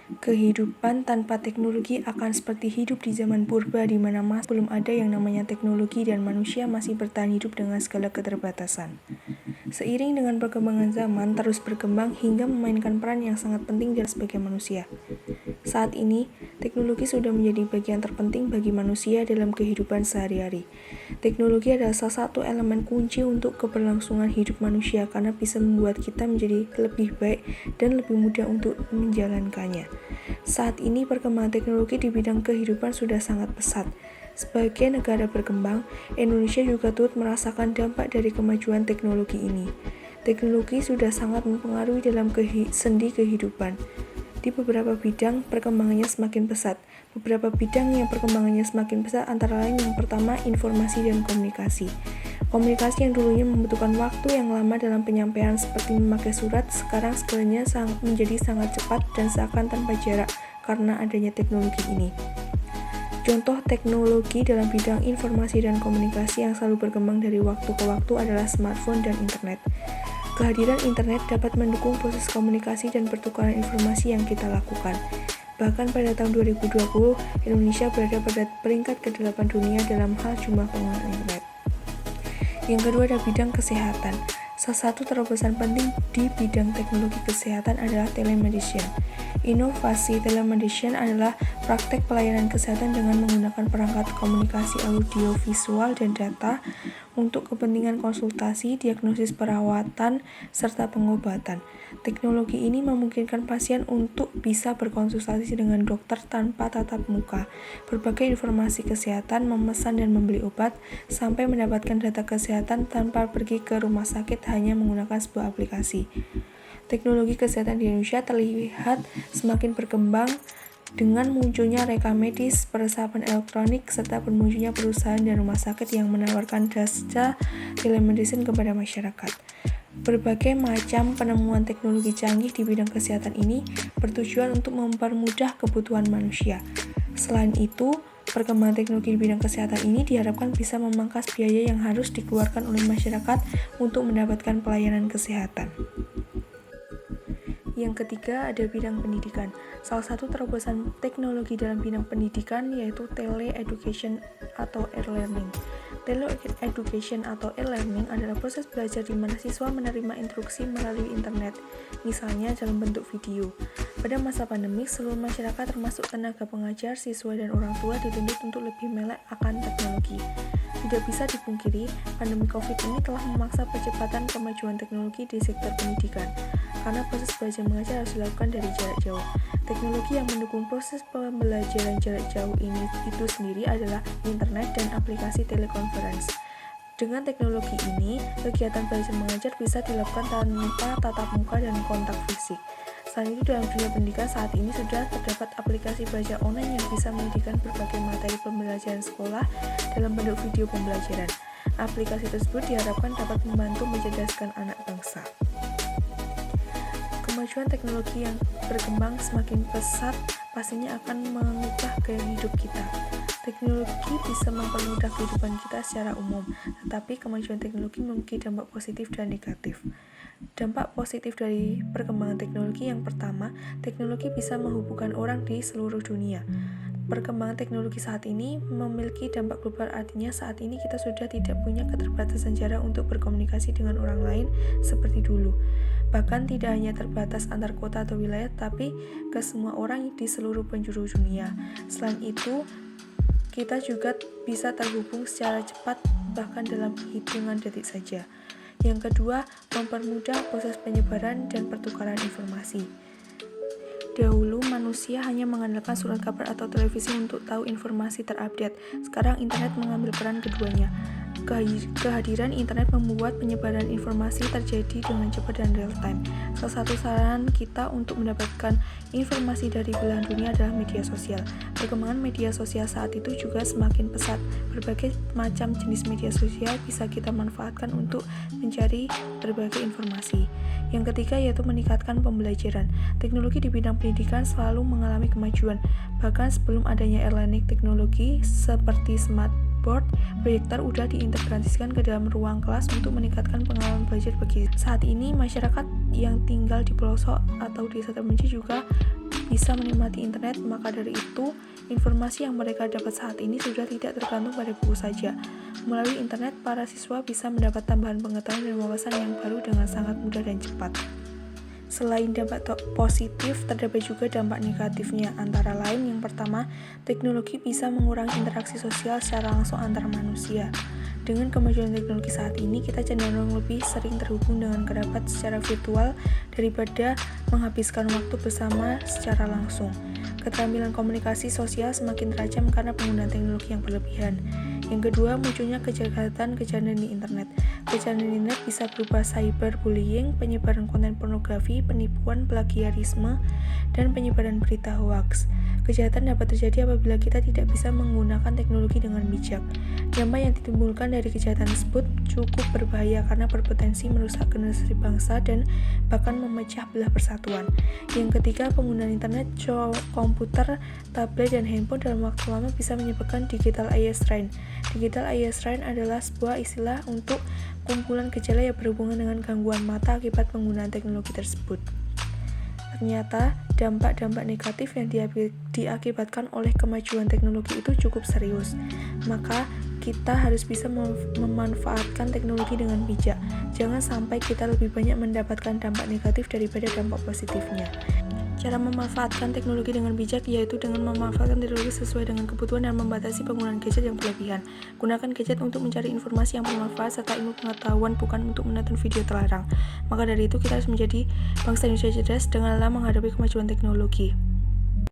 Kehidupan tanpa teknologi akan seperti hidup di zaman purba di mana masih belum ada yang namanya teknologi dan manusia masih bertahan hidup dengan segala keterbatasan. Seiring dengan perkembangan zaman terus berkembang hingga memainkan peran yang sangat penting dalam sebagai manusia. Saat ini, teknologi sudah menjadi bagian terpenting bagi manusia dalam kehidupan sehari-hari. Teknologi adalah salah satu elemen kunci untuk keberlangsungan hidup manusia karena bisa membuat kita menjadi lebih baik dan lebih mudah untuk menjalankannya. Saat ini perkembangan teknologi di bidang kehidupan sudah sangat pesat. Sebagai negara berkembang, Indonesia juga turut merasakan dampak dari kemajuan teknologi ini. Teknologi sudah sangat mempengaruhi dalam sendi kehidupan. Di beberapa bidang, perkembangannya semakin pesat. Beberapa bidang yang perkembangannya semakin pesat antara lain yang pertama, informasi dan komunikasi. Komunikasi yang dulunya membutuhkan waktu yang lama dalam penyampaian seperti memakai surat, sekarang segalanya menjadi sangat cepat dan seakan tanpa jarak karena adanya teknologi ini. Contoh teknologi dalam bidang informasi dan komunikasi yang selalu berkembang dari waktu ke waktu adalah smartphone dan internet. Kehadiran internet dapat mendukung proses komunikasi dan pertukaran informasi yang kita lakukan. Bahkan pada tahun 2020, Indonesia berada pada peringkat ke-8 dunia dalam hal jumlah pengguna internet. Yang kedua ada bidang kesehatan. Salah satu terobosan penting di bidang teknologi kesehatan adalah telemedicine. Inovasi telemedicine adalah praktek pelayanan kesehatan dengan menggunakan perangkat komunikasi audio, visual, dan data untuk kepentingan konsultasi, diagnosis perawatan, serta pengobatan. Teknologi ini memungkinkan pasien untuk bisa berkonsultasi dengan dokter tanpa tatap muka, berbagai informasi kesehatan, memesan dan membeli obat, sampai mendapatkan data kesehatan tanpa pergi ke rumah sakit hanya menggunakan sebuah aplikasi. Teknologi kesehatan di Indonesia terlihat semakin berkembang dengan munculnya rekam medis, perlengkapan elektronik, serta bermunculnya perusahaan dan rumah sakit yang menawarkan jasa telemedicine kepada masyarakat. Berbagai macam penemuan teknologi canggih di bidang kesehatan ini bertujuan untuk mempermudah kebutuhan manusia. Selain itu, perkembangan teknologi di bidang kesehatan ini diharapkan bisa memangkas biaya yang harus dikeluarkan oleh masyarakat untuk mendapatkan pelayanan kesehatan. Yang ketiga ada bidang pendidikan. Salah satu terobosan teknologi dalam bidang pendidikan yaitu tele-education atau e-learning. Tele-education atau e-learning adalah proses belajar di mana siswa menerima instruksi melalui internet, misalnya dalam bentuk video. Pada masa pandemi, seluruh masyarakat termasuk tenaga pengajar, siswa, dan orang tua dituntut untuk lebih melek akan teknologi. Tidak bisa dipungkiri, pandemi COVID ini telah memaksa percepatan kemajuan teknologi di sektor pendidikan, karena proses belajar mengajar harus dilakukan dari jarak jauh. Teknologi yang mendukung proses pembelajaran jarak jauh ini itu sendiri adalah internet dan aplikasi telekonferensi. Dengan teknologi ini, kegiatan belajar mengajar bisa dilakukan tanpa tatap muka dan kontak fisik. Selain itu, dalam dunia pendidikan saat ini sudah terdapat aplikasi belajar online yang bisa menyediakan berbagai materi pembelajaran sekolah dalam bentuk video pembelajaran. Aplikasi tersebut diharapkan dapat membantu mencerdaskan anak bangsa. Kemajuan teknologi yang berkembang semakin pesat pastinya akan mengubah gaya hidup kita. Teknologi bisa mempermudah kehidupan kita secara umum, tetapi kemajuan teknologi memiliki dampak positif dan negatif. Dampak positif dari perkembangan teknologi yang pertama, teknologi bisa menghubungkan orang di seluruh dunia. Perkembangan teknologi saat ini memiliki dampak global, artinya saat ini kita sudah tidak punya keterbatasan jarak untuk berkomunikasi dengan orang lain seperti dulu. Bahkan tidak hanya terbatas antar kota atau wilayah, tapi ke semua orang di seluruh penjuru dunia. Selain itu, kita juga bisa terhubung secara cepat bahkan dalam hitungan detik saja. Yang kedua, mempermudah proses penyebaran dan pertukaran informasi. Dahulu manusia hanya mengandalkan surat kabar atau televisi untuk tahu informasi terupdate. Sekarang internet mengambil peran keduanya. Kehadiran internet membuat penyebaran informasi terjadi dengan cepat dan real time. Salah satu saran kita untuk mendapatkan informasi dari belahan dunia adalah media sosial. Perkembangan media sosial saat itu juga semakin pesat. Berbagai macam jenis media sosial bisa kita manfaatkan untuk mencari berbagai informasi. Yang ketiga yaitu meningkatkan pembelajaran. Teknologi di bidang pendidikan selalu mengalami kemajuan. Bahkan sebelum adanya e-learning, teknologi seperti smartboard, proyektor udah diintegrasikan ke dalam ruang kelas untuk meningkatkan pengalaman belajar bagi saat ini masyarakat yang tinggal di pelosok atau desa terpencil juga bisa menikmati internet, maka dari itu, informasi yang mereka dapat saat ini sudah tidak tergantung pada buku saja. Melalui internet, para siswa bisa mendapat tambahan pengetahuan dan wawasan yang baru dengan sangat mudah dan cepat. Selain dampak positif, terdapat juga dampak negatifnya. Antara lain, yang pertama, teknologi bisa mengurangi interaksi sosial secara langsung antar manusia. Dengan kemajuan teknologi saat ini, kita cenderung lebih sering terhubung dengan kerabat secara virtual daripada menghabiskan waktu bersama secara langsung. Keterampilan komunikasi sosial semakin terajam karena penggunaan teknologi yang berlebihan. Yang kedua, munculnya kejahatan di internet. Kejahatan di internet bisa berupa cyberbullying, penyebaran konten pornografi, penipuan, plagiarisme, dan penyebaran berita hoaks. Kejahatan dapat terjadi apabila kita tidak bisa menggunakan teknologi dengan bijak. Dampak yang ditimbulkan dari kejahatan tersebut cukup berbahaya karena berpotensi merusak generasi bangsa dan bahkan memecah belah persatuan. Yang ketiga, penggunaan internet, komputer, tablet, dan handphone dalam waktu lama bisa menyebabkan digital eye strain. Digital eye strain adalah sebuah istilah untuk kumpulan gejala yang berhubungan dengan gangguan mata akibat penggunaan teknologi tersebut. Ternyata, dampak-dampak negatif yang diakibatkan oleh kemajuan teknologi itu cukup serius. Maka, kita harus bisa memanfaatkan teknologi dengan bijak. Jangan sampai kita lebih banyak mendapatkan dampak negatif daripada dampak positifnya. Cara memanfaatkan teknologi dengan bijak yaitu dengan memanfaatkan teknologi sesuai dengan kebutuhan dan membatasi penggunaan gadget yang berlebihan. Gunakan gadget untuk mencari informasi yang bermanfaat serta ilmu pengetahuan, bukan untuk menonton video terlarang. Maka dari itu, kita harus menjadi bangsa Indonesia cerdas dengan menghadapi kemajuan teknologi.